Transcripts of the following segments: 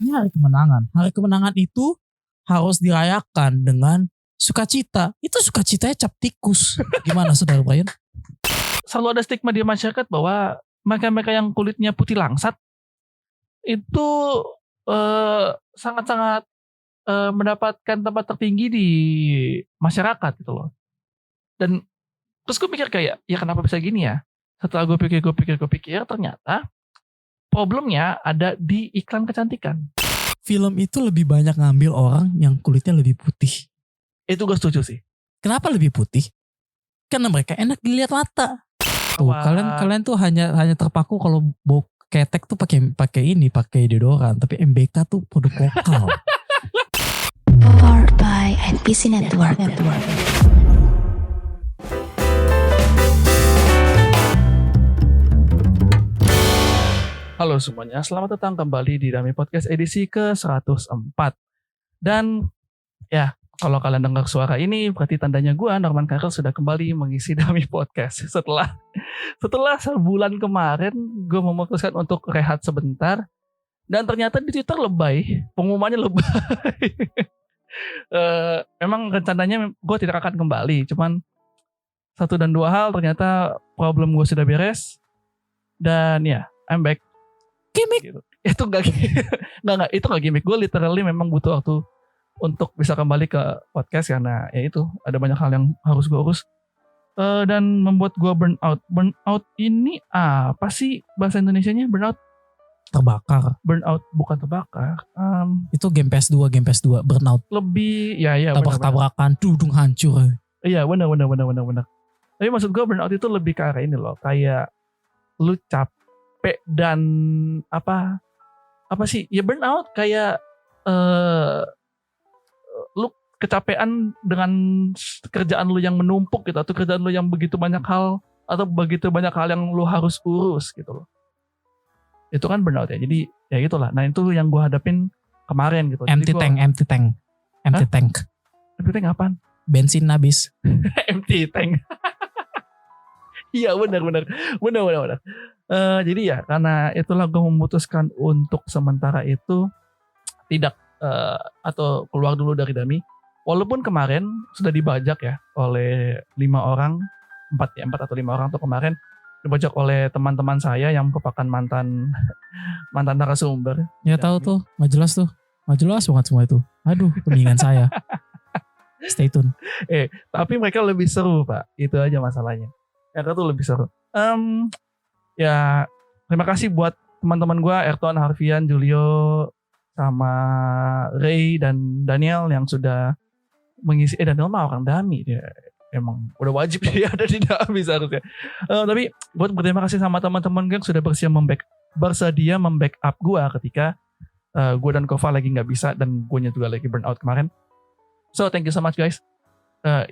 Ini hari kemenangan. Hari kemenangan itu harus dirayakan dengan sukacita. Itu sukacitanya cap tikus. Gimana saudara Brian? Selalu ada stigma di masyarakat bahwa mereka-mereka yang kulitnya putih langsat itu sangat-sangat mendapatkan tempat tertinggi di masyarakat gitu loh. Dan terus gue mikir kayak, ya kenapa bisa gini ya? Setelah gue pikir, ternyata problemnya ada di iklan kecantikan. Film itu lebih banyak ngambil orang yang kulitnya lebih putih. Itu gue setuju sih. Kenapa lebih putih? Karena mereka enak dilihat mata. Tuh, kalian tuh hanya terpaku kalau bau ketek tuh pakai deodoran, tapi MBK tuh produk lokal. Powered by NPC Network. Halo semuanya, selamat datang kembali di Dami Podcast edisi ke-104. Dan ya, kalau kalian dengar suara ini berarti tandanya gue, Norman Karel, sudah kembali mengisi Dami Podcast. Setelah sebulan kemarin gue memutuskan untuk rehat sebentar. Dan ternyata di Twitter lebay, pengumumannya lebay. Memang rencananya gue tidak akan kembali, cuman 1 dan 2 hal ternyata problem gue sudah beres. Dan ya, I'm back. Gimik gitu. Itu enggak itu enggak gimmick. Gue literally memang butuh waktu untuk bisa kembali ke podcast karena ya itu ada banyak hal yang harus gue urus dan membuat gue burnout. Burnout ini apa sih bahasa Indonesianya? Burnout? Terbakar. Burnout bukan terbakar. Itu game PS2 burnout. Lebih ya tabrak-tabrakan, dudung hancur. Iya benar. Tapi maksud gue burnout itu lebih ke arah ini loh, kayak lu capek dan apa sih ya, burnout kayak lu kecapean dengan kerjaan lu yang menumpuk gitu, atau kerjaan lu yang begitu banyak hal yang lu harus urus gitu loh. Itu kan burnout ya. Jadi ya gitulah. Nah itu yang gue hadapin kemarin gitu. Empty tank apaan? Bensin habis. Empty tank. Iya benar. Jadi ya karena itulah gue memutuskan untuk sementara itu tidak atau keluar dulu dari Dami. Walaupun kemarin sudah dibajak ya oleh 4 atau 5 orang tuh kemarin dibajak oleh teman-teman saya yang merupakan mantan narasumber. Ya tahu tuh, nggak jelas banget semua itu. Aduh, peningan saya. Stay tune. Tapi mereka lebih seru Pak, itu aja masalahnya. Mereka tuh lebih seru. Ya terima kasih buat teman-teman gue, Erton, Harfian, Julio, sama Ray dan Daniel yang sudah mengisi. Daniel mah orang Dami, dia emang udah wajib dia ada di Dami seharusnya. Tapi buat berterima kasih sama teman-teman gue yang sudah bersedia membackup gue ketika gue dan Kova lagi nggak bisa dan gue juga lagi burnout kemarin. So thank you so much guys.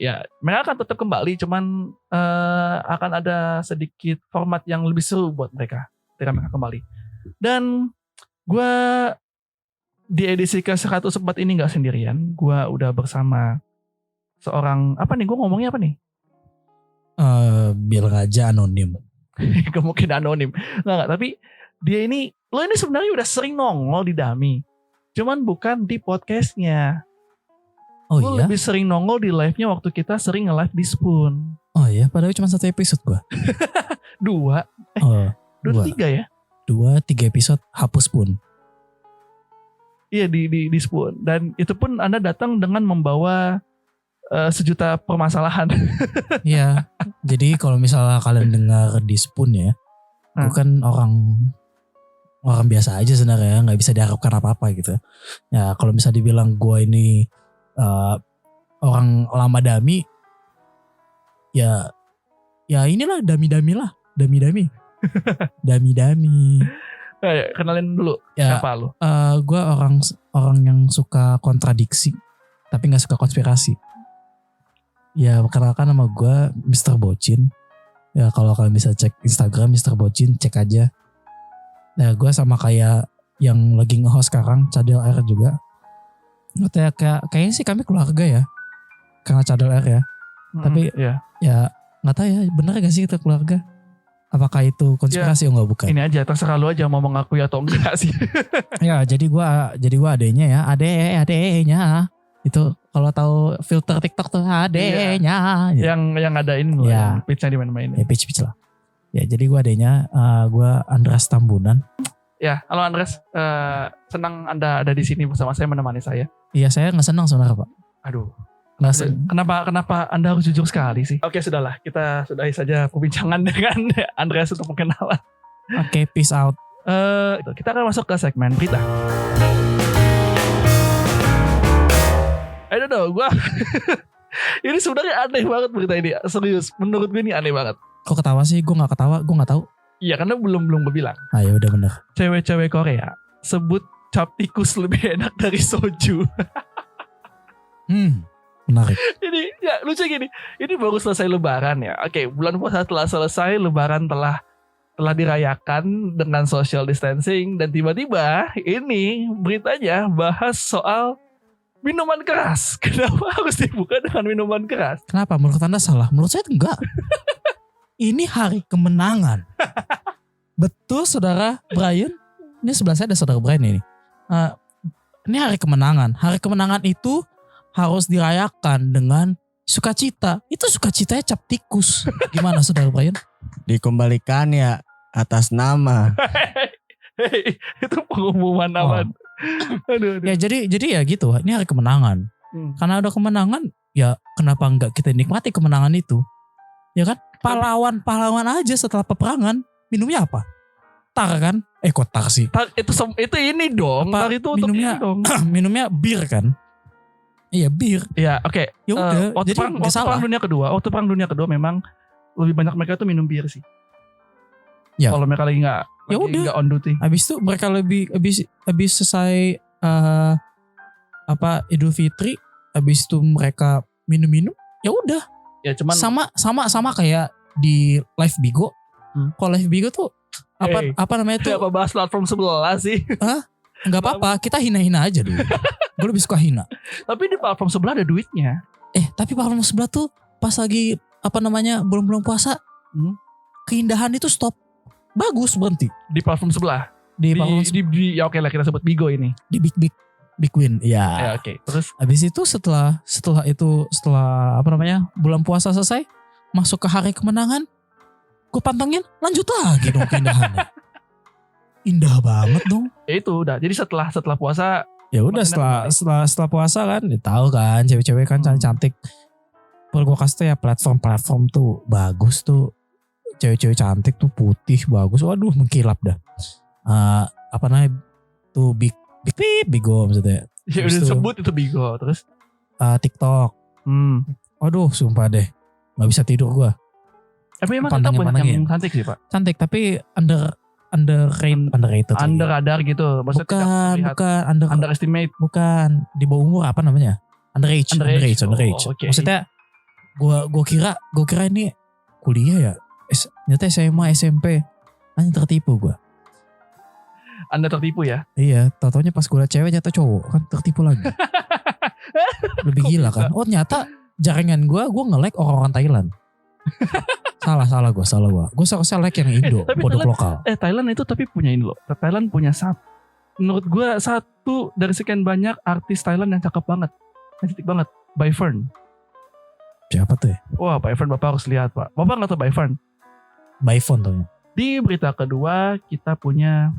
Ya mereka akan tetap kembali, cuman akan ada sedikit format yang lebih seru buat mereka ketika mereka kembali. Dan gue di edisi ke-104 ini gak sendirian. Gue udah bersama seorang, apa nih, gue ngomongnya apa nih? Bilang aja anonim. Mungkin anonim. Nggak, tapi dia ini, lo ini sebenarnya udah sering nongol di Dami, cuman bukan di podcastnya. Oh lo iya? lebih sering nongol di live-nya waktu kita sering nge-live di Spoon. Oh iya, padahal cuma 1 episode gue. 2 3 ya? 2-3 episode hapus pun. Iya di Spoon. Dan itu pun Anda datang dengan membawa 1 juta permasalahan. Iya. Jadi kalau misalnya kalian dengar di Spoon ya, gue kan orang biasa aja sebenarnya, nggak bisa diharapkan apa-apa gitu. Ya kalau misalnya dibilang gue ini orang lama Dami, ya inilah Dami lah, Dami. Kenalin dulu ya, siapa lu? Gue orang yang suka kontradiksi tapi nggak suka konspirasi. Ya perkenalkan, nama gue Mr. Bocin. Ya kalau kalian bisa cek Instagram Mr. Bocin, cek aja. Ya gue sama kayak yang lagi nge-host sekarang, Cadel R juga. Kayaknya sih kami keluarga ya, karena Cadel R ya. Tapi ya nggak tahu ya, bener gak sih kita keluarga? Apakah itu konspirasi? Enggak, bukan. Ini aja terserah lu aja mau mengakui atau enggak sih. Ya, jadi gua adenya ya, adenya. Itu kalau tahu filter TikTok tuh adenya. Ya, yang ada ini loh, Ya. yang pitch-nya dimain-mainin. ya pitch lah. Ya, jadi gua adenya, gua Andreas Tambunan. Ya, halo Andres, senang Anda ada di sini bersama saya menemani saya. Iya, saya nggak senang sebenarnya, Pak. Aduh, Nggak sen- kenapa Anda harus jujur sekali sih? Oke, sudahlah, kita sudahi saja perbincangan dengan Andres untuk perkenalan. Oke, peace out. Kita akan masuk ke segmen berita. Aduh dong, gue ini sebenarnya aneh banget berita ini. Serius, menurut gue ini aneh banget. Kok ketawa sih? Gue nggak ketawa, gue nggak tahu. Iya, karena belum gue bilang. Ah, ya udah bener. Cewek-cewek Korea sebut cap tikus lebih enak dari soju. Menarik. Ini ya lucu gini. Ini baru selesai Lebaran ya. Oke, bulan puasa telah selesai, Lebaran telah dirayakan dengan social distancing, dan tiba-tiba ini beritanya bahas soal minuman keras. Kenapa harus dibuka dengan minuman keras? Kenapa? Menurut Anda salah? Menurut saya enggak. Ini hari kemenangan. Betul, Saudara Brian. Ini sebelah saya ada Saudara Brian ini. Ini hari kemenangan. Hari kemenangan itu harus dirayakan dengan sukacita. Itu sukacitanya cap tikus. Gimana, Saudara Brian? Dikembalikan ya atas nama. Hei, itu pengumuman nama. Aduh. Ya jadi ya gitu. Ini hari kemenangan. Karena ada kemenangan, ya kenapa enggak kita nikmati kemenangan itu? Ya kan? Pahlawan aja setelah peperangan minumnya apa? Tar kan? Kok tar sih? Itu ini dong. Apa, Tar itu untuk minumnya- ini dong. Minumnya bir kan? Iya, bir. Ya, oke. Ya udah, Waktu jadi nggak salah. Waktu perang dunia kedua memang lebih banyak mereka tuh minum bir sih. Ya. Kalau mereka lagi Ya udah. nggak on duty. Habis itu mereka habis selesai Idul Fitri, habis itu mereka minum-minum, ya udah. Ya cuman Sama kayak di Live Bigo. Kalau Live Bigo tuh Hey. apa namanya tuh? apa bahas platform sebelah sih. Enggak apa-apa, kita hina-hina aja dulu. Gue lebih suka hina. Tapi di platform sebelah ada duitnya. Tapi platform sebelah tuh pas lagi bulan-bulan puasa, keindahan itu stop. Bagus, berhenti. Di platform sebelah. Di platform Ya oke lah, kita sebut Bigo ini. di Big Win. Ya Ya. oke. Terus Habis itu setelah bulan puasa selesai, masuk ke hari kemenangan, gue pantengin, lanjut lagi dong keindahannya. Indah banget dong. ya itu udah. Jadi setelah puasa Ya udah, setelah puasa kan, tahu kan cewek-cewek kan cantik. Perlu gue kasih tau ya, platform tuh bagus tuh. Cewek-cewek cantik tuh putih bagus. Waduh, mengkilap dah. Tuh Bigo maksudnya. ya Terus udah tuh, sebut itu Bigo. Terus TikTok. Waduh, sumpah deh, nggak bisa tidur gue. tapi emang kita banyak yang cantik sih, Pak. Cantik tapi underrated. Under radar gitu. Maksudnya tidak terlihat Bukan underestimate. bukan di bawah umur, apa namanya? Underage. Oh, oke. Maksudnya gua kira ini kuliah ya. Ternyata SMA, SMP. Hanya tertipu gua. Anda tertipu ya. Iya, tau-taunya pas gua liat cewek nyata cowok, kan tertipu lagi. Lebih gila kan. Oh, ternyata jaringan gua nge-like orang-orang Thailand. salah gua. Gua seharusnya like yang Indo, Tapi produk Thailand- lokal. Thailand itu tapi punya ini loh. Thailand punya menurut gue satu dari sekian banyak artis Thailand yang cakep banget. Yang cantik banget. By Fern. Siapa tuh ya? Wah, By Fern Bapak harus lihat, Pak. Bapak nggak tahu By Fern? By phone tuh. Di berita kedua kita punya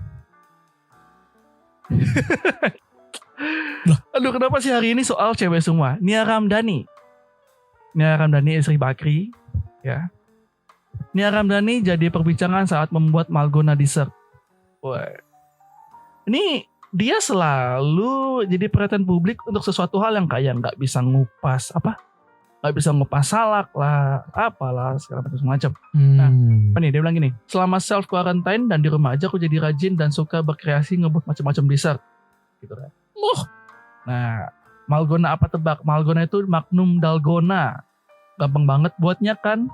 Aduh, kenapa sih hari ini soal cewek semua? Nia Ramdhani istri Bakri, ya. Nia Ramdhani jadi perbincangan saat membuat Malgona dessert. Wah. Ini dia selalu jadi perhatian publik untuk sesuatu hal yang kayak nggak bisa ngupas salak lah, apalah segala macam. Apa nih, dia bilang gini, selama self quarantine dan di rumah aja aku jadi rajin dan suka berkreasi ngebuat macam-macam dessert gitu kan. Nah, Malgona apa tebak? Malgona itu Magnum Dalgona. Gampang banget buatnya kan.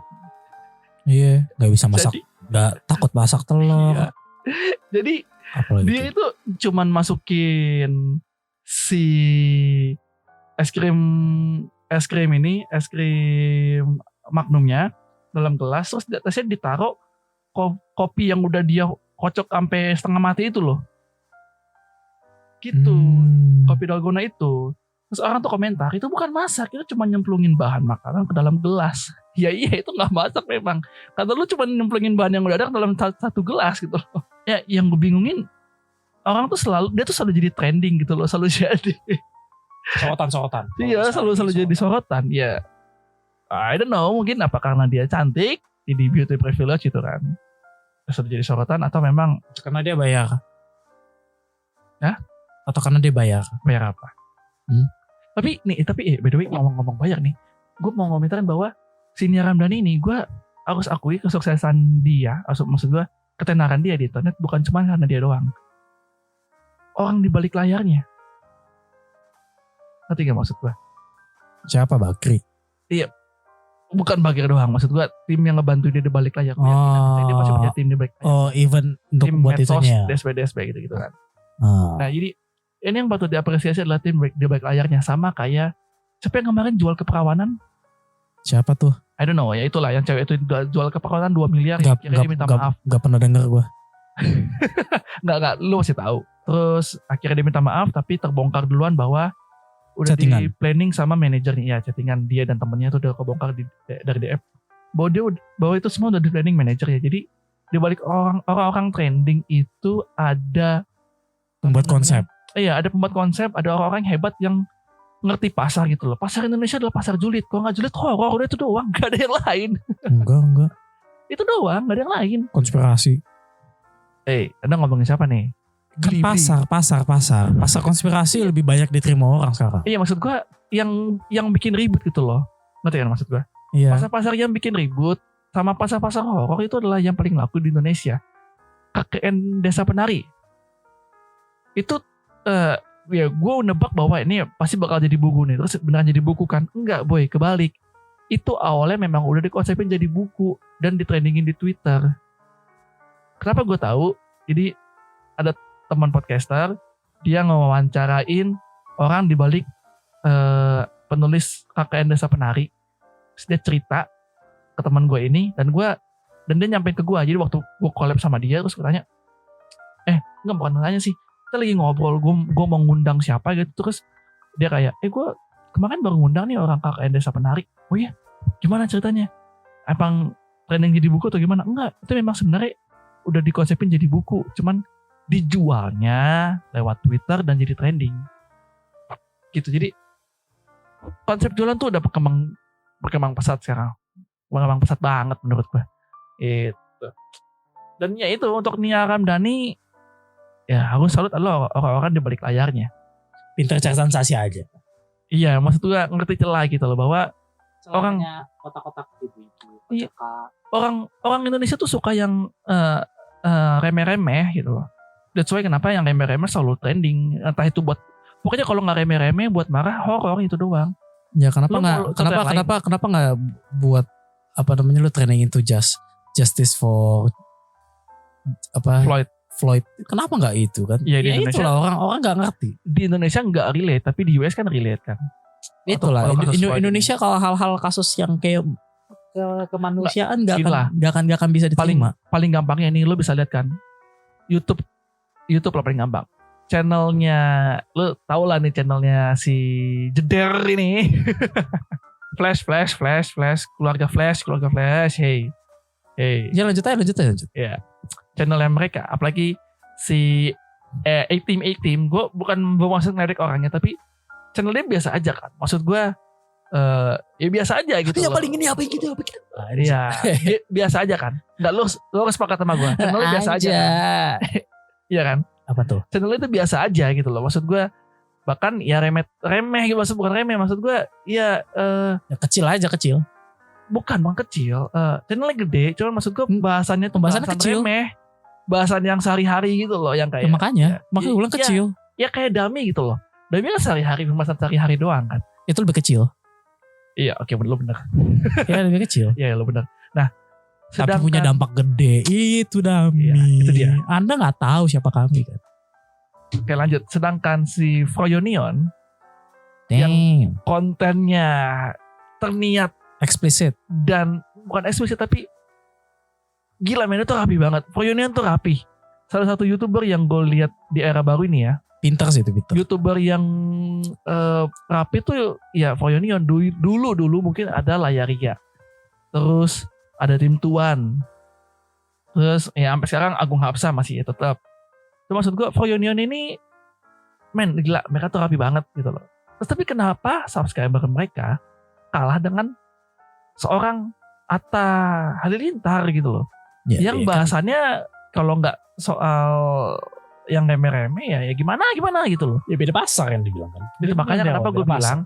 Iya, nggak bisa masak. Nggak takut masak telur. Iya. Jadi Apalagi dia itu cuman masukin si es krim Magnumnya dalam gelas, terus di atasnya ditaruh kopi yang udah dia kocok sampai setengah mati itu loh. Gitu. Kopi dalgona itu. Terus orang tuh komentar, itu bukan masak, itu cuma nyemplungin bahan makanan ke dalam gelas. Ya iya, itu gak masak memang. Kata lu cuma nyemplungin bahan yang udah ada ke dalam satu gelas gitu loh. Ya yang gue bingungin, orang tuh dia tuh selalu jadi trending gitu loh, selalu jadi. Sorotan. Iya, selalu jadi sorotan. Ya, I don't know, mungkin apa karena dia cantik, jadi beauty privilege gitu kan. Selalu jadi sorotan atau memang Karena dia bayar. Hah? Atau karena dia bayar. bayar apa? Tapi by the way ngomong-ngomong bayar nih, gue mau ngomentarin bahwa si Nia Ramdhani ini, gue harus akui kesuksesan dia, maksud gue ketenaran dia di internet bukan cuma karena dia doang. Orang di balik layarnya. Ngerti gak maksud gue? Siapa Bakri? Bukan Bagir doang, maksud gue tim yang ngebantu dia di balik layar. Dia masih punya tim di balik layar. Oh, even untuk Tim buat medsos, itunya. DSP gitu kan. Ah. Nah jadi ini yang patut diapresiasi adalah tim di balik layarnya, sama kayak siapa yang kemarin jual keperawanan? Siapa tuh? I don't know ya, itulah yang cewek itu jual keperawanan 2 miliar ya, akhirnya dia minta maaf. Gak pernah denger gue. Enggak, lu masih tahu. Terus akhirnya dia minta maaf tapi terbongkar duluan bahwa udah Chattingan. di planning sama manajernya, ya chattingan dia dan temennya itu udah kebongkar dari DM bahwa itu semua udah di planning manajernya. Jadi di balik orang-orang trending itu ada Membuat konsep. Iya, ada pembuat konsep, ada orang-orang yang hebat yang ngerti pasar gitu loh. Pasar Indonesia adalah pasar julid. Kalau nggak julid horor, udah itu doang, gak ada yang lain. Enggak. Itu doang, gak ada yang lain. Konspirasi. Anda ngomongin siapa nih? Kan pasar konspirasi lebih banyak diterima orang sekarang. Iya, maksud gua yang bikin ribut gitu loh. Ngerti kan maksud gua? Iya. Pasar-pasar yang bikin ribut sama pasar-pasar horor itu adalah yang paling laku di Indonesia. KKN Desa Penari. Itu ya gue nebak bahwa ini pasti bakal jadi buku nih. Terus beneran jadi buku kan? Enggak boy, kebalik. Itu awalnya memang udah dikonsepin jadi buku dan ditrendingin di Twitter. Kenapa gue tahu? Jadi ada teman podcaster, dia ngewawancarain orang di balik penulis KKN Desa Penari. Terus dia cerita ke teman gue ini dan dia nyampein ke gue. Jadi waktu gue collab sama dia terus gue tanya, enggak bukan nanya sih. Kita lagi ngobrol, gue mau ngundang siapa gitu. Terus dia kayak, gue kemarin baru ngundang nih orang KKN Desa Penari. Oh iya, gimana ceritanya? Emang trending jadi buku atau gimana? Enggak, itu memang sebenarnya udah dikonsepin jadi buku. Cuman dijualnya lewat Twitter dan jadi trending. Gitu, jadi konsep jualan tuh udah berkembang pesat sekarang. Berkembang pesat banget menurut gue. Itu. Dan ya itu, untuk Nia Ramdhani, ya harus salut lo orang-orang di balik layarnya. Pinter cari sensasi aja. Iya, maksud gue ngerti celah gitu loh, bahwa orang kotak-kotak gitu. Iya. Orang Indonesia tuh suka yang remeh-remeh gitu loh. That's why kenapa yang remeh-remeh selalu trending. Entah itu buat, pokoknya kalau nggak remeh-remeh buat marah, horor itu doang. Ya kenapa Lu nggak mau contoh yang kenapa nggak buat apa namanya lu trending itu justice for apa Floyd. Kenapa nggak itu kan? Iya, di Indonesia itulah orang nggak ngerti. Di Indonesia nggak relate, tapi di US kan relate kan. Itulah Atau kasus Floyd Indonesia kalau hal-hal kasus yang kayak kemanusiaan nggak akan bisa diterima. Paling gampangnya ini lo bisa lihat kan, YouTube lah paling gampang. Channelnya, lo tau lah nih channelnya si Jeder ini. Flash, keluarga Flash, hey. Ya lanjut aja. Ya, channelnya mereka, apalagi si A-Team, gue bukan bermaksud ngerik orangnya, tapi channelnya biasa aja kan. Maksud gue, ya biasa aja gitu. Ya loh. paling ini apa gitu. Iya, biasa aja kan. Nggak, lo sepakat sama gue. Channelnya biasa aja. Kan? Iya kan? Apa tuh? Channelnya itu biasa aja gitu loh. Maksud gue, bahkan ya remeh gitu. Maksud bukan remeh. Maksud gue, ya kecil. bukan kecil. Channelnya gede. Cuman maksud gue bahasannya tuh Pembahasannya bahasan kecil. remeh. Bahasan yang sehari-hari gitu loh. Yang kayak. Ya, makanya ya, ulang kecil. Ya kayak Dami gitu loh. Dami kan sehari-hari. Pembahasan sehari-hari doang kan. Itu lebih kecil. Iya, oke, lo bener. Ya lebih kecil. Iya, lo bener. Nah, Tapi punya dampak gede. Itu Dami. Iya, itu dia. Anda nggak tahu siapa kami kan. Oke, lanjut. Sedangkan si Froyonion yang Damn. kontennya terniat Eksplisit. dan bukan eksplisit tapi Gila men, itu rapi banget. Reunion tuh rapi. Salah satu YouTuber yang gue lihat di era baru ini ya. Pinter sih itu pinter. YouTuber yang rapi tuh ya Reunion. Dulu mungkin ada Layaria. Terus ada Tim Tuan. Terus ya sampai sekarang Agung Hapsa masih tetap. Itu maksud gue Reunion ini men gila, mereka tuh rapi banget gitu loh. Terus tapi kenapa subscriber mereka kalah dengan seorang Atta Halilintar gitu loh. Ya, yang dia kan bahasannya kalau nggak soal yang remeh-remeh ya gimana gitu loh. ya beda pasar kan dibilang kan. Jadi makanya Beda- kenapa gue beda pasar. bilang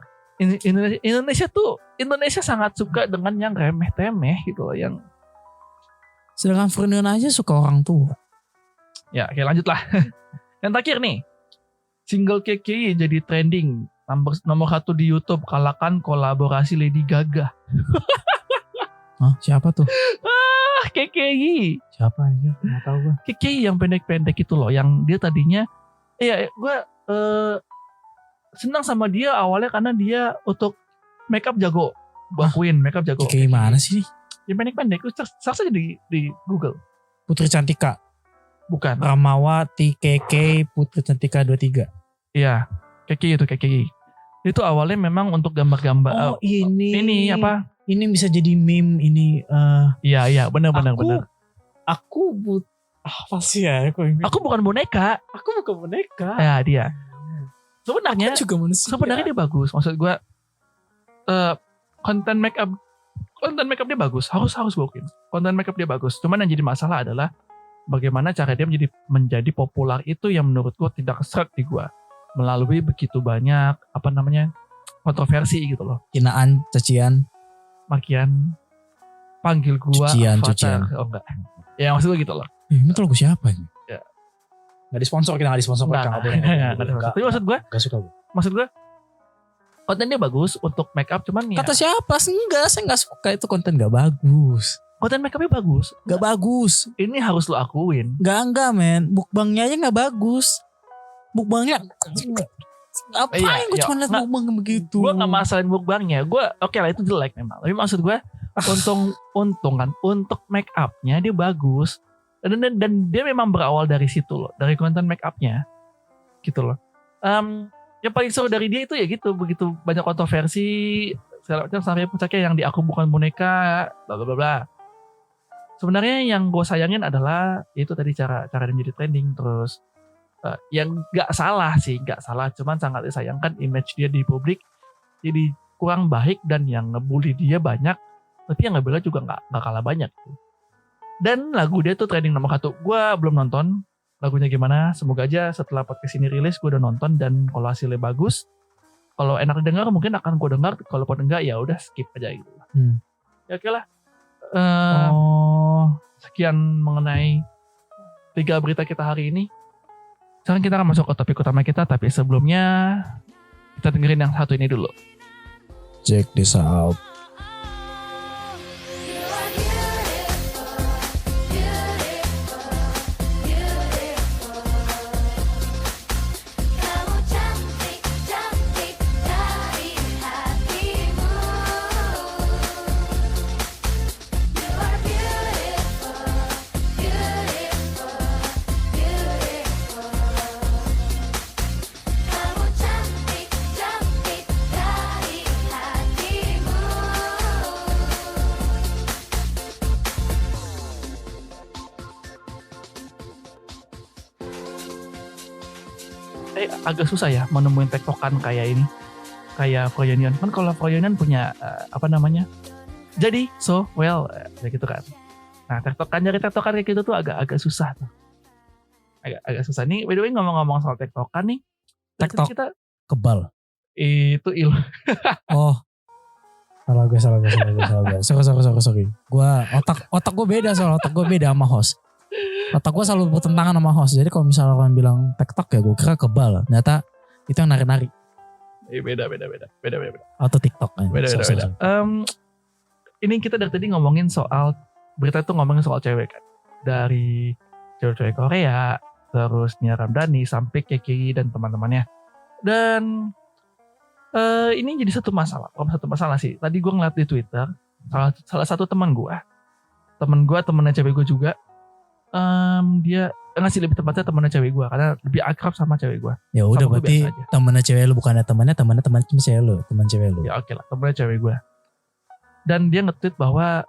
Indonesia sangat suka dengan yang remeh-temeh gitu loh, yang Sedangkan Frontline aja suka orang tua. ya oke lanjut lah. Yang terakhir nih, single KKI jadi trending nomor 1 di YouTube, kalahkan kolaborasi Lady Gaga. Hah, siapa tuh? KKI Siapa aja? Nggak tahu gue. KKI yang pendek-pendek itu loh, yang dia tadinya gue senang sama dia awalnya karena dia untuk makeup jago. Gue akuin makeup jago. Kayak gimana sih? Yang pendek-pendek, lu search aja di Google. Putri Cantika, Bukan. Ramawati, KK, Putri Cantika 23. Iya, KKI. Itu awalnya memang untuk gambar-gambar. Ini apa? Ini bisa jadi meme ini. Iya, benar. Aku apa sih ya? Aku bukan boneka. Aku bukan boneka. Ya dia. Sebenarnya Aku juga manusia. dia bagus. Maksud gue konten makeup dia bagus. Harus booking. Konten makeup dia bagus. Cuman yang jadi masalah adalah bagaimana cara dia menjadi populer itu yang menurut gue tidak seret di gue. Melalui begitu banyak kontroversi gitu loh. Hinaan, cacian. Makian panggil gua Cucian. Oh enggak. Ya maksud gue gitu loh. Ini tuh lagu siapa ini? Ya. Gak disponsor, kita gak disponsor. Enggak. Tapi maksud gue kontennya bagus untuk make up, cuman ya Kata siapa? Enggak, saya gak suka itu konten gak bagus. konten make upnya bagus. Gak bagus. Ini harus lo akuin. Enggak men. Mukbangnya aja gak bagus. Mukbangnya ngapain gue Iya, cuma liat nggak- mukbang begitu. Gue gak masalahin mukbangnya. Gue oke lah itu jelek memang. Tapi maksud gue untung kan untuk make upnya dia bagus. Dan dia memang berawal dari situ loh. Dari konten make upnya. Gitu loh. Yang paling seru dari dia itu ya gitu. Begitu banyak kontroversi. Segala macam sampai puncaknya yang di aku bukan boneka. Bla bla bla bla. Sebenarnya yang gue sayangin adalah itu tadi cara dia menjadi trending. Terus yang gak salah, cuman sangat disayangkan image dia di publik jadi kurang baik, dan yang ngebully dia banyak, tapi yang ngebela juga gak kalah banyak. Dan lagu dia tuh trending nomor 1. Gue belum nonton lagunya gimana, semoga aja setelah podcast ini rilis gue udah nonton, dan kalau hasilnya bagus, kalau enak didengar mungkin akan gue dengar, kalau enggak ya udah skip aja gitu. Ya oke lah. Sekian mengenai 3 berita kita hari ini. Sekarang kita akan masuk ke topik utama kita, tapi sebelumnya kita dengerin yang satu ini dulu. Check this out. Kamu cantik, cantik dari hatimu. You are beautiful, beautiful, beautiful. Kamu cantik, cantik dari hatimu. Agak susah ya menemuin tektokan kayak ini, kayak Froyonion. Kan kalau Froyonion punya jadi kayak gitu kan. Nah nyari tektokan kayak gitu tuh agak susah tuh. Agak susah nih. By the way, ngomong-ngomong soal tektokan nih, Tektok. kita Kebal. itu Oh. Salah gue. Sorry. Otak gue beda, soal otak gue beda sama host. Otak gue selalu bertentangan sama host. Jadi kalau misalnya kalian bilang TikTok ya gue kira kebal. Ternyata itu yang nari-nari. beda. Atau TikTok. Beda. Ini kita dari tadi ngomongin soal berita itu, ngomongin soal cewek kan. Dari cewek-cewek Korea, terus Nia Ramdhani sampai KKI dan teman-temannya. Dan ini jadi satu masalah. Satu masalah sih. Tadi gue ngeliat di Twitter, salah satu teman gue temen gue, temennya cewek gue juga. Dia nggak sih, lebih tepatnya temennya cewek gue karena lebih akrab sama cewek gue. Ya udah Sama gue berarti biasa aja. temennya cewek lu, bukannya teman cewek lu, teman cewek lu. Ya oke lah, temennya cewek gue. Dan dia nge-tweet bahwa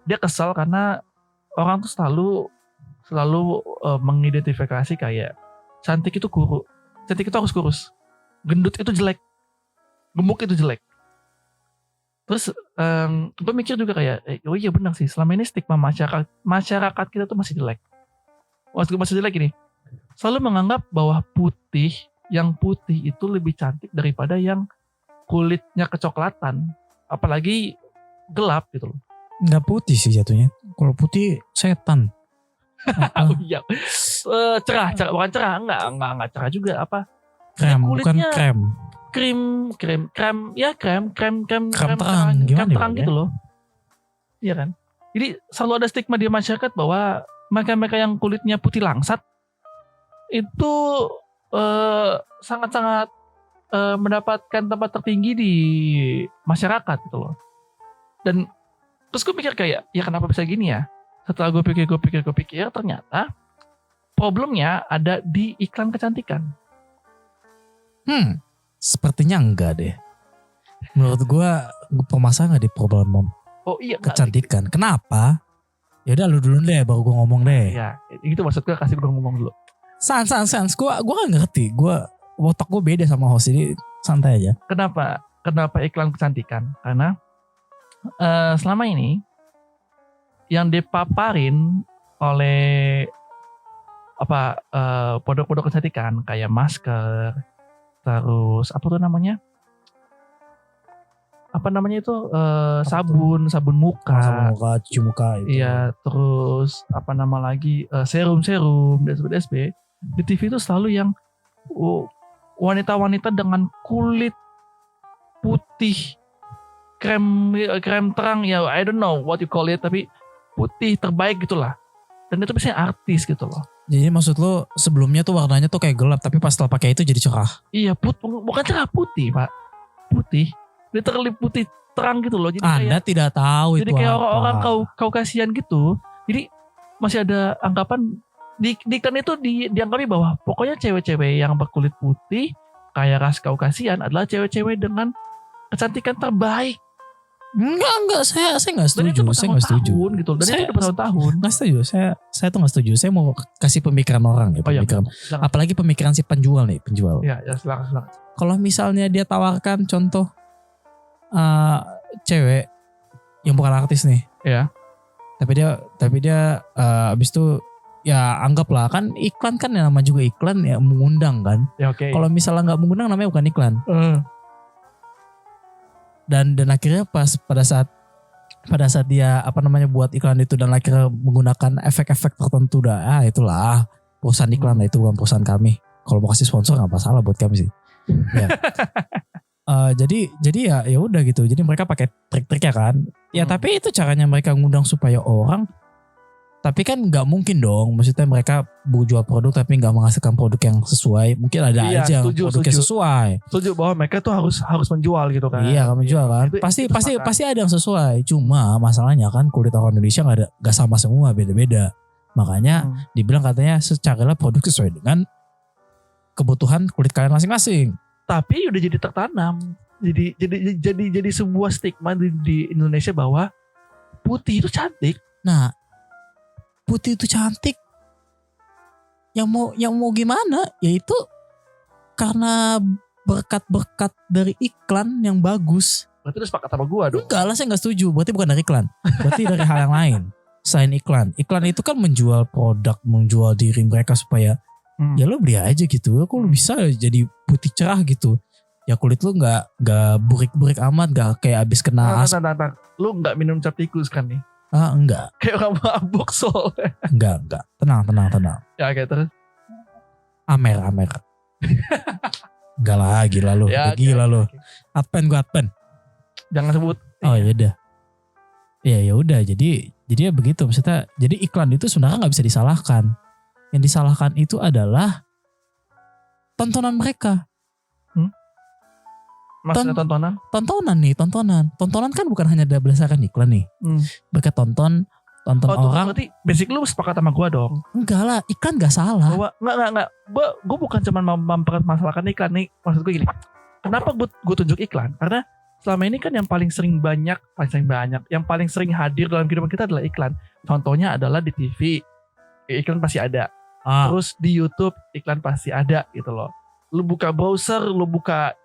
dia kesal karena orang tuh selalu mengidentifikasi kayak cantik itu cantik itu harus kurus, gendut itu jelek, gemuk itu jelek. Terus gue mikir juga kayak, oh iya benar sih, selama ini stigma masyarakat kita tuh masih jelek. Masih jelek gini, selalu menganggap bahwa yang putih itu lebih cantik daripada yang kulitnya kecoklatan, apalagi gelap gitu loh. Nggak putih sih jatuhnya. Kalau putih setan. Oh iya, cerah, bukan cerah, enggak cerah juga apa? Krem, bukan kulitnya krem. Krem terang, terang, gimana krem terang ya? gitu loh. Iya kan? Jadi selalu ada stigma di masyarakat bahwa mereka yang kulitnya putih langsat itu sangat-sangat mendapatkan tempat tertinggi di masyarakat gitu loh. Dan terus gue pikir kayak, ya kenapa bisa gini ya? Setelah gue pikir, ternyata problemnya ada di iklan kecantikan. Sepertinya enggak deh. Menurut gua permasalahan nggak di problem Oh iya, enggak. kecantikan. Kenapa? Ya udah lu dulu deh, baru gua ngomong deh. Ya, itu maksud gue, kasih gue ngomong dulu. Sans. Gua gak ngerti. Otak gua beda sama host ini. Santai aja. Kenapa iklan kecantikan? Karena selama ini yang dipaparin oleh produk-produk kecantikan kayak masker, terus apa tuh namanya? Apa namanya itu? Sabun muka. Sama muka, cuci muka itu. Iya, terus apa nama lagi? Serum DSP. Di TV itu selalu yang wanita-wanita dengan kulit putih, krem terang, ya I don't know what you call it, tapi putih terbaik gitulah. Dan itu biasanya artis gitu loh. Jadi maksud lu sebelumnya tuh warnanya tuh kayak gelap, tapi pas setelah pakai itu jadi cerah. Iya, bukan cerah, putih Pak, putih, literally putih terang gitu loh. Jadi Anda kayak, tidak tahu jadi itu kayak apa. orang Kaukasian gitu. Jadi masih ada anggapan di iklan itu dianggapi bahwa pokoknya cewek-cewek yang berkulit putih kayak ras Kaukasian adalah cewek-cewek dengan kecantikan terbaik. Enggak, saya nggak Dan itu setuju. Saya nggak setuju. bertahun-tahun gitu. Dan Saya- itu udah bertahun-tahun. Nggak setuju. Saya tuh nggak setuju. Saya mau kasih pemikiran orang ya, Oh iya, pemikiran. silakan. Apalagi pemikiran si penjual nih, penjual. Ya silakan. Kalau misalnya dia tawarkan contoh cewek yang bukan artis nih. Iya. Tapi dia abis itu ya anggaplah kan iklan kan ya, nama juga iklan ya mengundang kan. Ya oke. Kalau misalnya nggak mengundang namanya bukan iklan. Dan akhirnya pada saat dia buat iklan itu dan akhirnya menggunakan efek-efek tertentu itulah perusahaan iklan lah, itu bukan perusahaan kami. Kalau mau kasih sponsor nggak masalah buat kami sih. Ya. Jadi ya udah gitu. Jadi mereka pakai trik-triknya kan. Ya tapi itu caranya mereka ngundang supaya orang. Tapi kan nggak mungkin dong. Maksudnya mereka jual produk tapi nggak menghasilkan produk yang sesuai. Mungkin ada Iya, aja setuju, produknya setuju. sesuai. Setuju bahwa mereka tuh harus menjual gitu kan. Iya, kamu jual kan. Itu sepakat. Pasti ada yang sesuai. Cuma masalahnya kan kulit orang Indonesia nggak sama semua, beda-beda. Makanya dibilang katanya secarilah produk sesuai dengan kebutuhan kulit kalian masing-masing. Tapi udah jadi tertanam. Jadi sebuah stigma di Indonesia bahwa putih itu cantik. Nah, putih itu cantik. Yang mau gimana? Yaitu karena berkat-berkat dari iklan yang bagus. Berarti lu sepakat sama gua dong. Enggak lah, saya nggak setuju. Berarti bukan dari iklan. Berarti dari hal yang lain. Selain iklan. Iklan itu kan menjual produk, menjual diri mereka supaya ya lo beli aja gitu. Kok lo bisa jadi putih cerah gitu. Ya kulit lo nggak burik-burik amat, nggak kayak abis kena asap. Nah. Lu nggak minum cap tikus kan nih? Enggak. Kayak orang mabuk soalnya. Enggak. Tenang. Ya kayak terus. Amer. Enggak lah, gila lo. Ya, Gila lo. oke. Adpen. Jangan sebut. Oh ya udah. Ya udah. Jadi ya begitu. Maksudnya jadi iklan itu sebenarnya nggak bisa disalahkan. Yang disalahkan itu adalah tontonan mereka. Maksudnya tontonan? Tontonan kan bukan hanya berdasarkan iklan nih. Mereka tonton tonton Oh, tuh orang. berarti basic lu sepakat sama gue dong. Enggak lah, iklan gak salah. Bahwa enggak. Gue bukan cuma mempermasalahkan iklan nih. Maksud gue gini. Kenapa gue tunjuk iklan? Karena selama ini kan yang paling sering yang paling sering hadir dalam kehidupan kita adalah iklan. Contohnya adalah di TV, iklan pasti ada. Terus di YouTube iklan pasti ada gitu loh. Lu buka browser, lu buka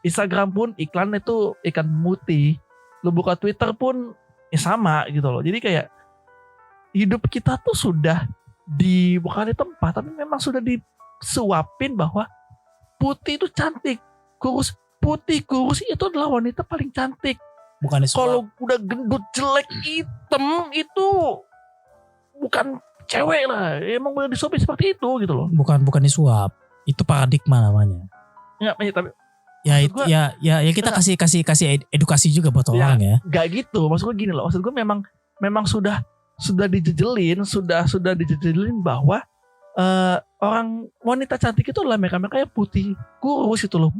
Instagram pun iklan itu ikan putih. Lu buka Twitter pun sama gitu loh. Jadi kayak hidup kita tuh sudah bukan di tempat, tapi memang sudah disuapin bahwa putih itu cantik, kurus itu adalah wanita paling cantik. Bukan disuap. Kalau udah gendut jelek hitam itu bukan cewek lah, emang udah disuapin seperti itu gitu loh. Bukan disuap. Itu paradigma namanya. Nggak, tapi Ya maksud itu ya kita kasih edukasi juga buat orang ya. gak gitu. Maksud gue gini loh. Maksud gue memang sudah dijejelin bahwa orang wanita cantik itu adalah mereka yang putih kurus itu loh.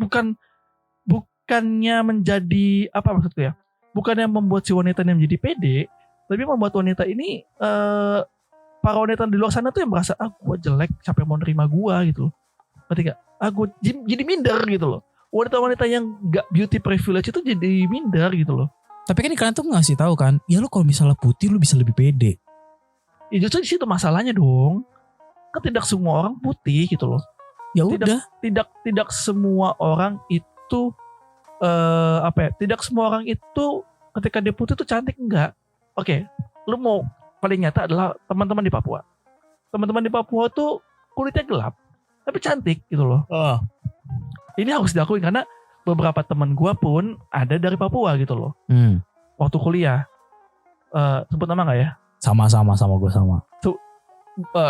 Bukannya menjadi apa maksudku ya? Bukannya membuat si wanita ini menjadi pede, tapi membuat wanita ini para wanita di luar sana tuh yang merasa gue jelek, siapa yang mau nerima gue gitu loh. Ngerti gak? Gue jadi minder gitu loh. Wanita-wanita yang gak beauty privilege itu jadi minder gitu loh. Tapi kan iklan tuh ngasih tahu kan, ya lu kalau misalnya putih lu bisa lebih pede. Ya justru di situ masalahnya dong. Kan tidak semua orang putih gitu loh. Ya Tidak- udah. Tidak semua orang itu tidak semua orang itu ketika dia putih itu cantik, enggak. Oke, lu mau paling nyata adalah teman-teman di Papua. Teman-teman di Papua tuh kulitnya gelap tapi cantik gitu loh. Ini harus diakui karena beberapa teman gua pun ada dari Papua gitu loh. Waktu kuliah. Sebut nama enggak ya? Sama gue sama.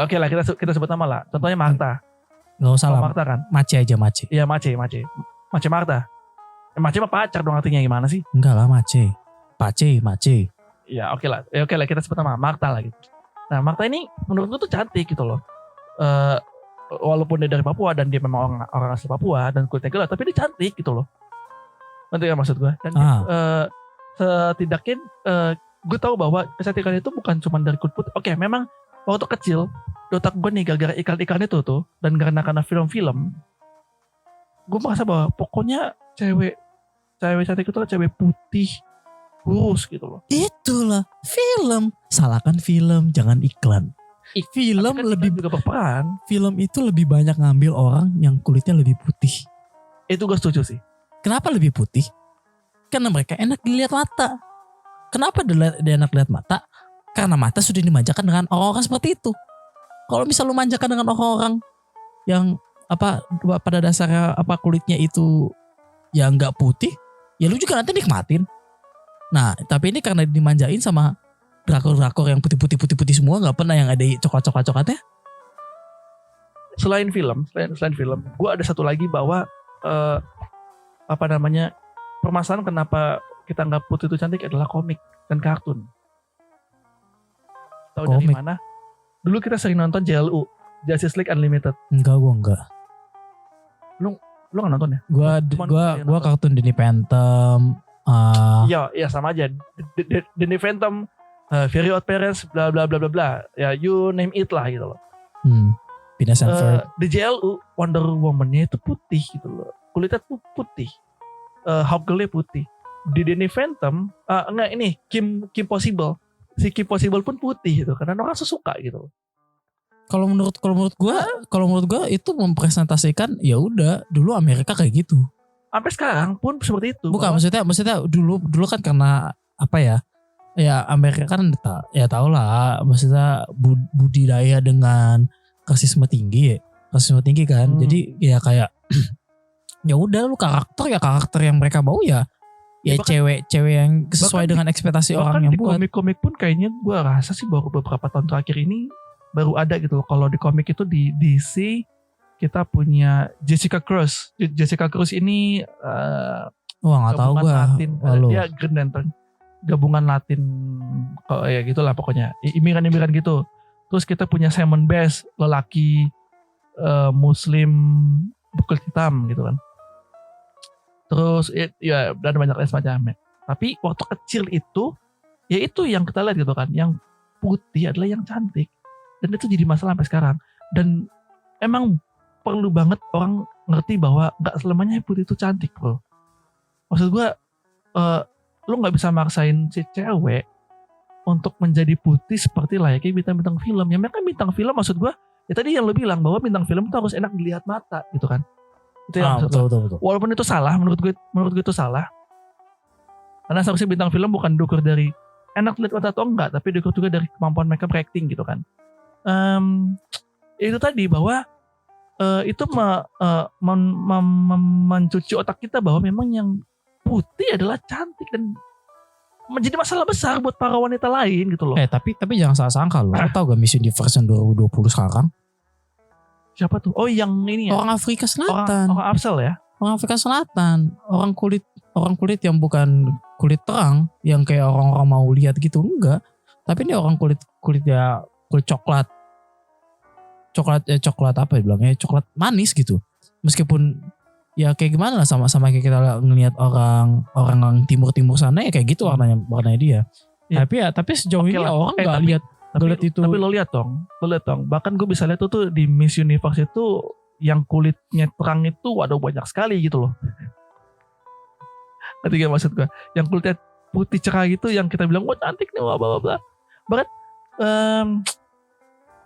Oke lah, kita sebut nama lah. Contohnya Marta. Gak usah Tahu lah. Marta kan? Mace aja Mace. Iya, Mace Marta. Mace mah pacar dong, artinya gimana sih? Enggak lah Mace. Mace. Ya oke lah kita sebut nama Marta lah gitu. Nah Marta ini menurut gue tuh cantik gitu loh. Walaupun dia dari Papua dan dia memang orang asli Papua dan kulitnya gelap, tapi dia cantik gitu loh. Ngerti gak maksud gue? Dan setidaknya gue tahu bahwa kecantikan itu bukan cuma dari kulit putih. Oke, memang waktu kecil di otak gue nih gara-gara iklan-iklan itu tuh dan karena film-film, gue merasa bahwa pokoknya cewek cantik itu adalah cewek putih kurus gitu loh. Itulah film. Salahkan film, jangan iklan. Film Tapi kan lebih iklan juga berperan. film itu lebih banyak ngambil orang yang kulitnya lebih putih. Itu gue setuju sih. Kenapa lebih putih? Karena mereka enak dilihat mata. Kenapa dia enak dilihat mata? Karena mata sudah dimanjakan dengan orang-orang seperti itu. Kalau misal lu manjakan dengan orang-orang yang pada dasarnya kulitnya itu ya nggak putih, ya lu juga nanti nikmatin. Nah, tapi ini karena dimanjain sama drakor-drakor yang putih semua, nggak pernah yang ada coklat-coklatnya. Selain film, gue ada satu lagi bahwa permasalahan kenapa kita nggak putih itu cantik adalah komik dan kartun. Tahu dari Komik. mana? Dulu kita sering nonton JLU, Justice League Unlimited. Enggak, gua enggak. Lu nggak nonton ya? Cuman Gua nonton. kartun Danny Phantom. Iya sama aja. Danny Phantom, Very Odd Parents, bla bla bla bla bla. Ya you name it lah gitu loh. Phineas and Ferb. Di JLU Wonder Woman-nya itu putih gitu loh. Kulitnya tuh putih. Hawkgirl-nya putih. Di Danny Phantom, Kim Possible. Si Kim Possible pun putih gitu karena orang suka gitu loh. Kalau menurut gua itu mempresentasikan ya udah dulu Amerika kayak gitu. Sampai sekarang pun seperti itu. Bukan bahwa- maksudnya dulu kan karena apa ya? Ya Amerika kan ya tau lah, maksudnya budidaya dengan rasisme tinggi kan. Jadi ya kayak ya udah lu karakter yang mereka bawa ya Bahkan- cewek yang sesuai bahkan dengan ekspektasi bahkan orang yang di buat. komik-komik pun kayaknya gue rasa sih baru beberapa tahun terakhir ini baru ada gitu. Kalau di komik itu di DC kita punya Jessica Cruz. Jessica Cruz ini Wah nggak tahu gabungan gua. Latin. Lalu. Dia Green Lantern. Gabungan Latin ya gitulah pokoknya. Imiran-imiran gitu. Terus kita punya Simon Bass, lelaki Muslim berkulit hitam gitu kan. Terus ya dan banyak lain semacamnya. Tapi waktu kecil itu ya itu yang kita lihat gitu kan, yang putih adalah yang cantik, dan itu jadi masalah sampai sekarang. Dan emang perlu banget orang ngerti bahwa nggak selamanya putih itu cantik, bro. Maksud gue, lu nggak bisa maksain si cewek untuk menjadi putih seperti layaknya bintang-bintang film. Ya mereka bintang film, maksud gue, ya tadi yang lo bilang bahwa bintang film itu harus enak dilihat mata gitu kan. Itu yang maksud gua. betul. Walaupun itu salah, menurut gue itu salah. Karena seharusnya bintang film bukan diukur dari enak dilihat mata atau enggak, tapi diukur juga dari kemampuan mereka berakting gitu kan. Itu tadi bahwa itu mencuci otak kita bahwa memang yang putih adalah cantik dan menjadi masalah besar buat para wanita lain gitu loh. Tapi jangan salah sangka loh. Lo tau gak Miss Universe yang 2020 sekarang? Siapa tuh? Oh yang ini ya? Orang Afrika Selatan. Orang Absel ya? Orang Afrika Selatan. Orang kulit yang bukan kulit terang, yang kayak orang-orang mau lihat gitu, enggak. Tapi ini orang kulit coklat. Coklat apa ya bilangnya? Coklat manis gitu. Meskipun ya kayak gimana lah, sama kayak kita ngelihat orang timur sana ya kayak gitu warnanya dia. Ya. Tapi sejauh Oke ini lah. orang nggak lihat itu. Tapi lo lihat dong. Bahkan gue bisa lihat tuh di Miss Universe itu yang kulitnya terang itu ada banyak sekali gitu loh. Ngerti gak maksud gue? Yang kulitnya putih cerah gitu, yang kita bilang wah cantik nih, wah bla bla. Bahkan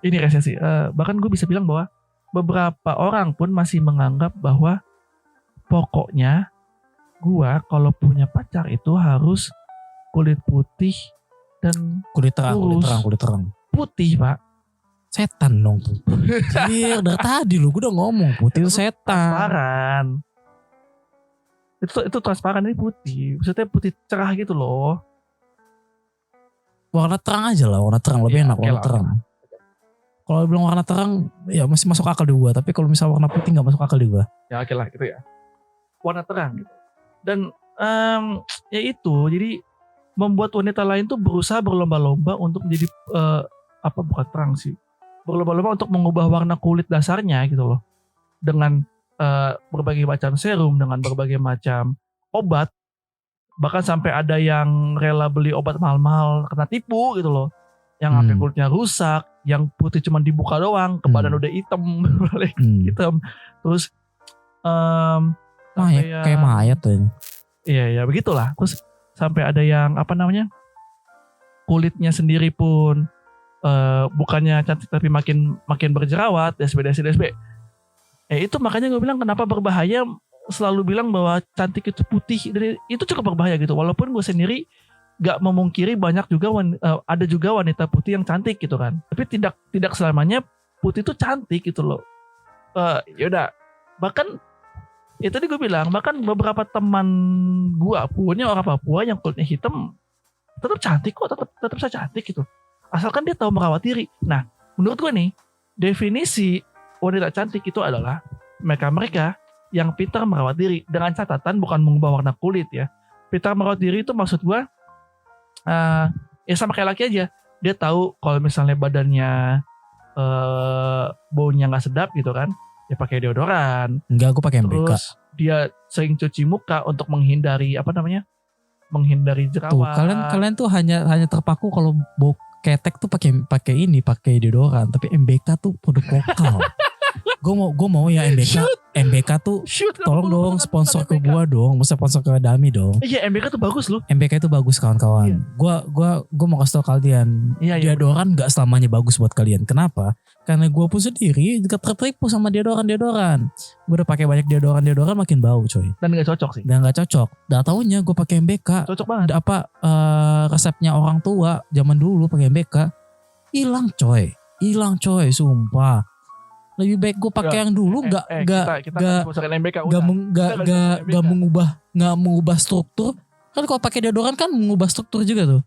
ini resesi. Bahkan gue bisa bilang bahwa beberapa orang pun masih menganggap bahwa pokoknya gua kalau punya pacar itu harus kulit putih dan kulit terang. putih, Pak. Setan dong tuh. Anjir, dari tadi lu gue udah ngomong putih itu setan. Transparan. Itu transparan, ini putih. Maksudnya putih cerah gitu loh. Warna terang aja lah, warna terang lebih Iya, enak oke warna lah. terang. Kalau bilang warna terang ya masih masuk akal di gua, tapi kalau misalnya warna putih nggak masuk akal di gua. Ya oke lah gitu ya. Warna terang gitu. Dan ya itu, jadi membuat wanita lain tuh berusaha berlomba-lomba untuk menjadi bukan terang sih. Berlomba-lomba untuk mengubah warna kulit dasarnya gitu loh. Dengan berbagai macam serum, dengan berbagai macam obat. Bahkan sampai ada yang rela beli obat mahal-mahal kena tipu gitu loh. Yang sampai kulitnya rusak, yang putih cuma dibuka doang, ke badan udah hitam, balik hitam. Terus Kayak mayat tuh. Iya begitulah. Terus sampai ada yang kulitnya sendiri pun bukannya cantik tapi makin berjerawat, DSB. Itu makanya gue bilang kenapa berbahaya selalu bilang bahwa cantik itu putih, dan itu cukup berbahaya gitu. Walaupun gue sendiri gak memungkiri banyak juga ada juga wanita putih yang cantik gitu kan. Tapi tidak selamanya putih itu cantik gitu loh. Yaudah, bahkan itu tadi gue bilang, bahkan beberapa teman gue punya orang Papua yang kulitnya hitam tetap cantik kok, tetap bisa cantik gitu. Asalkan dia tahu merawat diri. Nah, menurut gue nih, definisi wanita cantik itu adalah mereka yang pintar merawat diri, dengan catatan bukan mengubah warna kulit ya. Pintar merawat diri itu maksud gue ya sama kayak laki aja. Dia tahu kalau misalnya badannya baunya nggak sedap gitu kan, ya pakai deodoran. Enggak, gue pakai MBK. Terus dia sering cuci muka untuk menghindari menghindari jerawat. Tuh, kalian tuh hanya terpaku kalau bau ketek tuh pakai deodoran, tapi MBK tuh produk lokal. Gue mau ya MBK tuh tolong dong sponsor ke gua dong, mau sponsor ke Dami dong. Iya, MBK tuh bagus loh. MBK itu bagus kawan-kawan. Iya. Gua mau kasih tau kalian, deodoran nggak selamanya bagus buat kalian. Kenapa? Karena gua pun sendiri juga tertipu sama deodoran. Gue udah pakai banyak deodoran makin bau coy. Dan nggak cocok sih. Dan nggak cocok. Dah taunya gue pakai MBK. Cocok banget. Resepnya orang tua zaman dulu pakai MBK hilang coy, sumpah. Lebih baik gue pakai yang dulu, nggak mengubah struktur. Kan kalau pakai deodoran kan mengubah struktur juga tuh.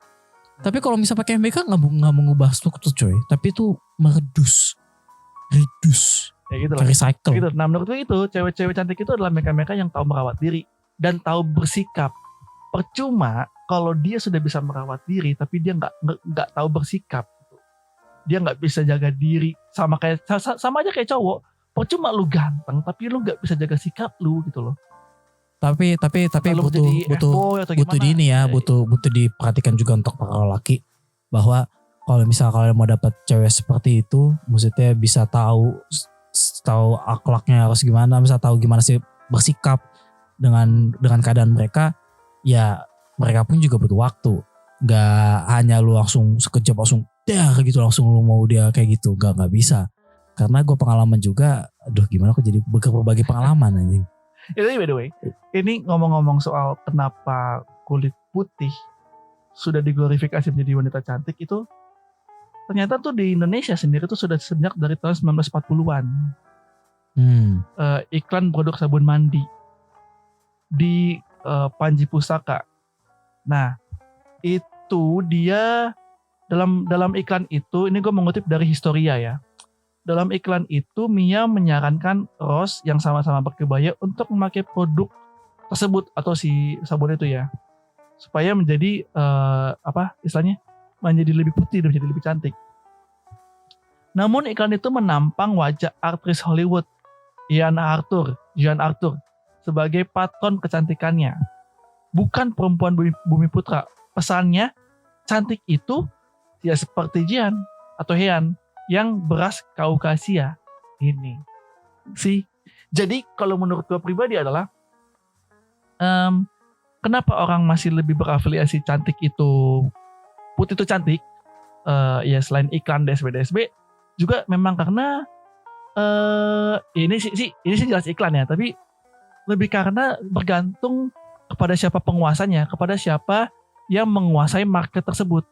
Tapi kalau misalnya pakai MBK nggak mengubah struktur coy, tapi itu reduce, Ya gitu lah. recycle. Gitu. Nah menurut gue itu cewek-cewek cantik itu adalah mereka yang tahu merawat diri dan tahu bersikap. Percuma kalau dia sudah bisa merawat diri tapi dia nggak tahu bersikap. Dia nggak bisa jaga diri, sama aja kayak cowok. Percuma lu ganteng tapi lu nggak bisa jaga sikap lu gitu loh. Tapi Lalu butuh menjadi butuh F-boy atau butuh gimana? di ini ya, Iya, butuh diperhatikan juga untuk para laki bahwa kalau misal kalian mau dapat cewek seperti itu, maksudnya bisa tahu akhlaknya harus gimana, bisa tahu gimana sih bersikap dengan keadaan mereka, ya mereka pun juga butuh waktu. Gak hanya lu langsung sekejap langsung gitu langsung lu mau dia kayak gitu, gak bisa. Karena gue pengalaman juga, aduh gimana aku jadi berbagi pengalaman anjing. Ini by the way, ini ngomong-ngomong soal kenapa kulit putih sudah diglorifikasi menjadi wanita cantik itu, ternyata tuh di Indonesia sendiri tuh sudah sejak dari tahun 1940-an. Iklan produk sabun mandi di Panji Pustaka. Nah, itu dia dalam iklan itu, ini gue mengutip dari Historia ya. Dalam iklan itu Mia menyarankan Rose yang sama-sama berkebaya untuk memakai produk tersebut atau si sabun itu ya, supaya menjadi istilahnya menjadi lebih putih dan menjadi lebih cantik. Namun iklan itu menampang wajah aktris Hollywood Jean Arthur sebagai patron kecantikannya, bukan perempuan Bumi Putra. Pesannya, cantik itu tidak seperti Jean atau Hean yang beras Kaukasia ini sih. Jadi kalau menurut gue pribadi adalah kenapa orang masih lebih berafiliasi cantik itu putih itu cantik, ya selain iklan DSB juga memang karena ini sih jelas iklan ya, tapi lebih karena bergantung kepada siapa penguasanya, kepada siapa yang menguasai market tersebut.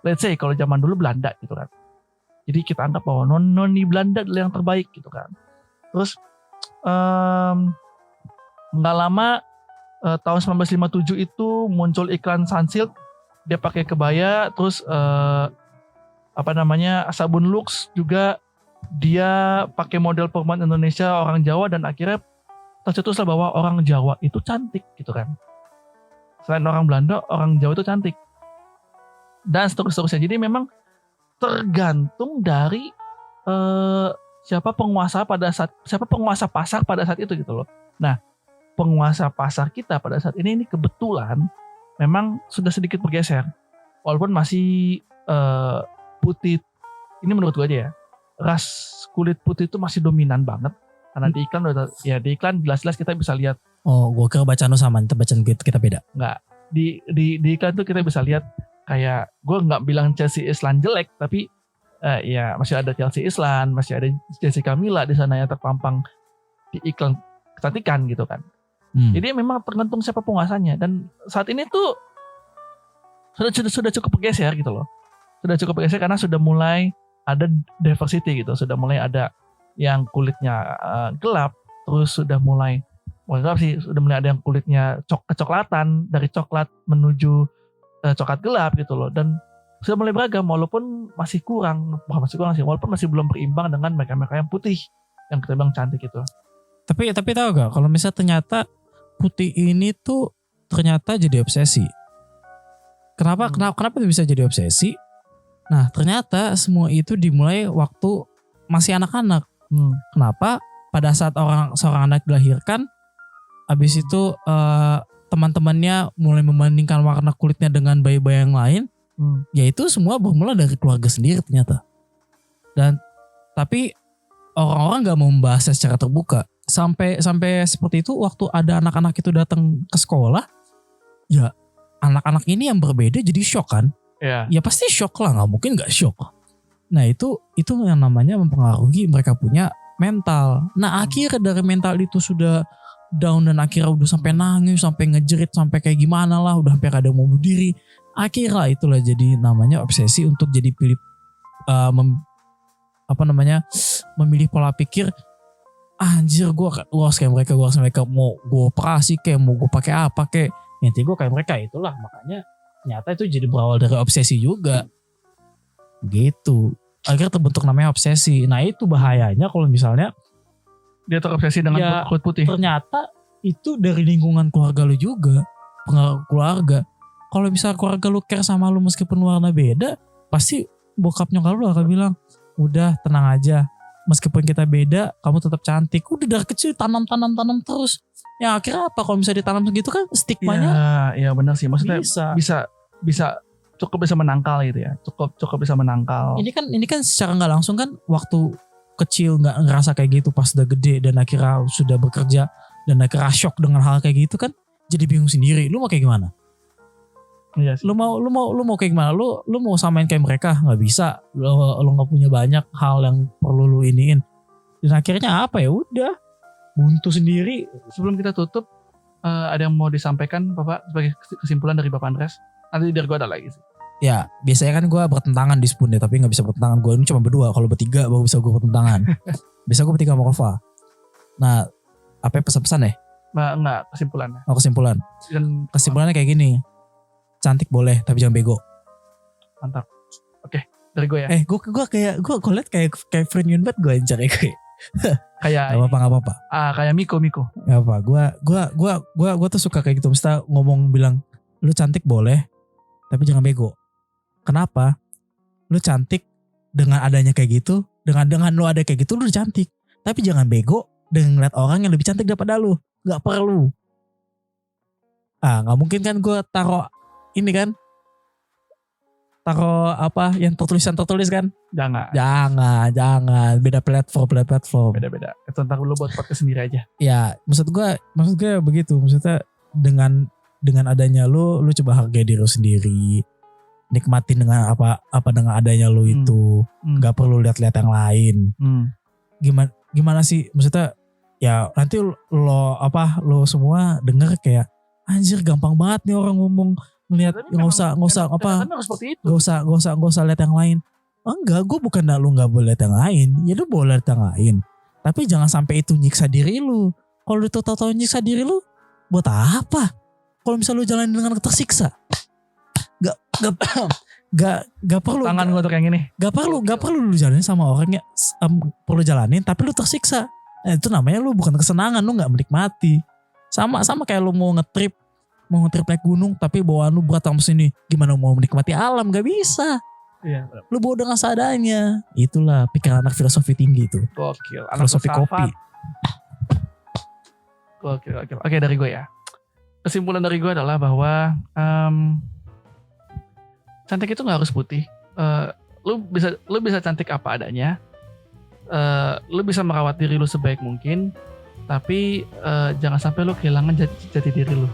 Let's say kalau zaman dulu Belanda gitu kan. Jadi kita anggap bahwa noni Belanda adalah yang terbaik gitu kan. Terus nggak lama tahun 1957 itu muncul iklan Sunsilk, dia pakai kebaya, terus sabun Lux juga dia pakai model perempuan Indonesia orang Jawa, dan akhirnya tercetuslah bahwa orang Jawa itu cantik gitu kan. Selain orang Belanda, orang Jawa itu cantik. Dan seterusnya. Jadi memang tergantung dari siapa penguasa pasar pada saat itu gitu loh. Nah, penguasa pasar kita pada saat ini kebetulan memang sudah sedikit bergeser. Walaupun masih putih, ini menurut gue aja ya, ras kulit putih itu masih dominan banget. Karena di iklan jelas-jelas kita bisa lihat. Oh, gue kira bacaan lu sama, bacaan kita beda. Enggak, di iklan tuh kita bisa lihat kayak, gue nggak bilang Chelsea Islan jelek, tapi ya masih ada Chelsea Islan, masih ada Jessica Mila di sana yang terpampang di iklan kecantikan gitu kan. Jadi memang tergantung siapa penguasanya, dan saat ini tuh sudah cukup bergeser gitu loh. Sudah cukup bergeser karena sudah mulai ada diversity gitu, sudah mulai ada yang kulitnya gelap, terus sudah mulai ada yang kulitnya kecoklatan, dari coklat menuju coklat gelap gitu loh, dan sudah mulai beragam, walaupun masih kurang sih, walaupun masih belum berimbang dengan mereka yang putih yang kita bilang cantik itu. Tapi tahu gak kalau misalnya ternyata putih ini tuh ternyata jadi obsesi. Kenapa bisa jadi obsesi? Nah, ternyata semua itu dimulai waktu masih anak-anak. Kenapa? Pada saat seorang anak dilahirkan, habis itu teman-temannya mulai membandingkan warna kulitnya dengan bayi-bayi yang lain, yaitu semua bermula dari keluarga sendiri ternyata. Dan tapi orang-orang nggak mau membahasnya secara terbuka. Sampai seperti itu, waktu ada anak-anak itu datang ke sekolah, ya anak-anak ini yang berbeda jadi shock kan? Ya pasti shock lah, nggak mungkin nggak shock. Nah itu yang namanya mempengaruhi mereka punya mental. Nah akhirnya dari mental itu sudah down, dan akhirnya udah sampai nangis, sampai ngejerit, sampai kayak gimana lah, udah hampir ada mau bunuh diri. Akhirnya itulah jadi namanya obsesi untuk jadi memilih pola pikir, anjir gue harus kayak mereka, mau gue operasi kayak, mau gue pakai apa kayak, nanti gue kayak mereka. Itulah makanya ternyata itu jadi berawal dari obsesi juga gitu, akhirnya terbentuk namanya obsesi. Nah itu bahayanya kalau misalnya dia terobsesi dengan kulit putih. Ternyata itu dari lingkungan keluarga lu juga, pengaruh keluarga. Kalau misalnya keluarga lu care sama lu meskipun warna beda, pasti bokap nyokap lu akan bilang, udah tenang aja, meskipun kita beda, kamu tetap cantik. Udah dari kecil tanam terus. Ya akhirnya apa kalau bisa ditanam segitu kan stigmanya Iya benar sih. Maksudnya bisa. bisa cukup bisa menangkal gitu ya. Cukup bisa menangkal. Ini kan secara nggak langsung kan waktu kecil nggak ngerasa kayak gitu, pas udah gede dan akhirnya sudah bekerja dan akhirnya shock dengan hal kayak gitu kan jadi bingung sendiri. Lu mau kayak gimana? Iya sih. Lu mau kayak gimana? Lu mau samain kayak mereka nggak bisa. Lu nggak punya banyak hal yang perlu lu iniin. Dan akhirnya apa ya? Udah buntu sendiri. Sebelum kita tutup, ada yang mau disampaikan Bapak sebagai kesimpulan dari Bapak Andres? Nanti dari gue ada lagi sih. Ya biasanya kan gue bertentangan di Spoon ya, tapi nggak bisa bertentangan. Gue ini cuma berdua. Kalau bertiga baru bisa gue bertentangan. Bisa gue bertiga sama Kova. Nah, apa ya pesan-pesan ya? Enggak kesimpulannya. Oh, kesimpulan. Dan Kesimpulannya kayak gini. Cantik boleh tapi jangan bego. mantap. Oke, dari gue ya. Gue liat kayak friend Yun banget gue anjir ya gue. Kayak Gak apa-apa. kayak Miko. Gak apa. Gue tuh suka kayak gitu. Mesti ngomong bilang lu cantik boleh tapi jangan bego. Kenapa? Lu cantik dengan adanya kayak gitu. Dengan lu ada kayak gitu lu udah cantik. Tapi jangan bego dengan ngeliat orang yang lebih cantik daripada lu. Gak perlu. Gak mungkin kan gue taruh ini kan. Taruh apa yang tertulis kan. Jangan. Beda platform. Beda-beda. Itu ntar lu buat podcast sendiri aja. Ya maksud gue begitu. Maksudnya dengan adanya lu coba hargai diri lu sendiri. Nikmatin dengan apa dengan adanya lu itu. Gak perlu lihat-lihat yang lain. Gimana sih maksudnya ya nanti lo semua denger kayak anjir gampang banget nih orang ngomong ngelihat nggak usah apa nggak usah lihat yang lain. Enggak, gue bukan lu nggak boleh lihat yang lain, ya lu boleh lihat yang lain, tapi jangan sampai itu nyiksa diri lu. Kalau lu tahu nyiksa diri lu buat apa? Kalau misalnya lu jalan dengan tersiksa, gak perlu. Tangan gue tuh kayak gini. Gak perlu lu jalanin sama orang yang perlu jalanin tapi lu tersiksa. Nah, itu namanya lu bukan kesenangan, lu nggak menikmati. Sama kayak lu mau ngetrip naik gunung tapi bawaan lu berat sama sini. Gimana mau menikmati alam? Gak bisa. Iya. Lu bawa dengan seadanya. Itulah pikiran anak filosofi tinggi itu. Gokil. Filosofi kopi. Gokil. Oke, dari gue ya. Kesimpulan dari gue adalah bahwa cantik itu nggak harus putih. Lu bisa cantik apa adanya. Lu bisa merawat diri lu sebaik mungkin. Tapi jangan sampai lu kehilangan jati diri lu.